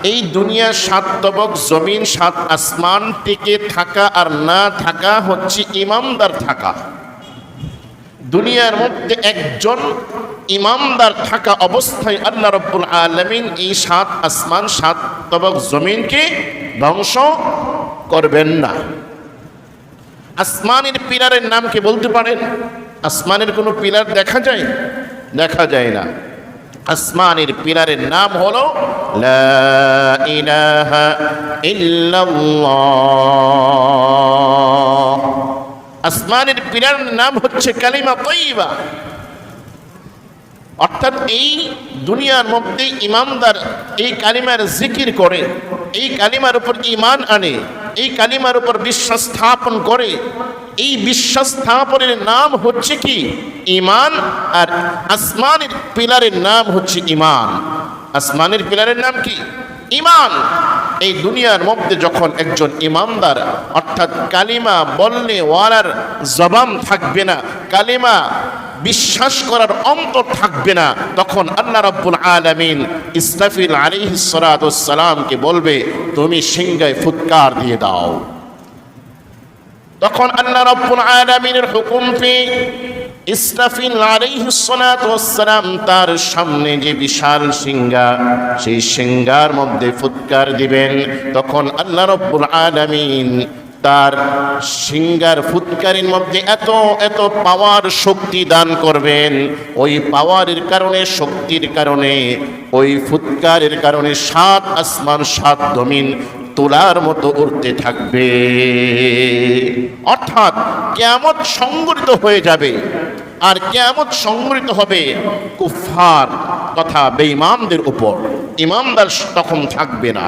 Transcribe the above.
এই দুনিয়ার 7 তবক জমিন 7 আসমান টিকে থাকা আর না থাকা হচ্ছে ইমানদার থাকা। দুনিয়ার মধ্যে একজন ইমানদার থাকা অবস্থায় আল্লাহ রাব্বুল আলামিন এই 7 আসমান 7 তবক জমিনকে ধ্বংস করবেন না। আসমানের পিলারের নাম কি বলতে পারেন? আসমানের কোনো পিলার দেখা যায়? দেখা যায় না। আসমানের পিলারের নাম হলো লা ইলাহা ইল্লাল্লাহ। আসমানের পিলারের নাম হচ্ছে কালিমা তাইয়্যিবা। অর্থাৎ এই দুনিয়ার মধ্যে ইমানদার এই কালিমার জিকির করে, এই কালিমার উপর ঈমান আনে, এই কালিমার উপর বিশ্বাস স্থাপন করে। এই বিশ্বাস স্থাপনের নাম হচ্ছে কি? ঈমান। আর আসমানের পিলারের নাম হচ্ছে ঈমান। আসমানের পিলারের নাম কি? ঈমান। এই দুনিয়ার মধ্যে যখন একজন ঈমানদার অর্থাৎ কালিমা বললে ওয়ালার জবান থাকবে না, কালিমা বিশ্বাস করার অন্তর থাকবে না, তখন আল্লাহ রাব্বুল আলামিন ইসরাফিল আলাইহিস সালাতু ওয়াস সালামকে বলবে তুমি সিংহায় ফুৎকার দিয়ে দাও। তখন আল্লাহ রাব্বুল আলামিনের হুকুম পেয়ে ইসরাফিল আলাইহিস সালাতু ওয়াস সালাম তার সামনে যে বিশাল সিংহা, সেই সিংহার মধ্যে ফুৎকার দিবেন। তখন আল্লাহ রাব্বুল আলামিন তার সিংহার ফুৎকারের মধ্যে এত এত পাওয়ার শক্তি দান করবেন। ওই পাওয়ারের কারণে, শক্তির কারণে, ওই ফুৎকারের কারণে 7 আসমান 7 জমিন তোলার মতো উড়তে থাকবে। অর্থাৎ কিয়ামত সংঘটিত হয়ে যাবে। আর কিয়ামত সংঘটিত হবে কুফফার তথা বেঈমানদের উপর। ঈমানদার তখন থাকবে না।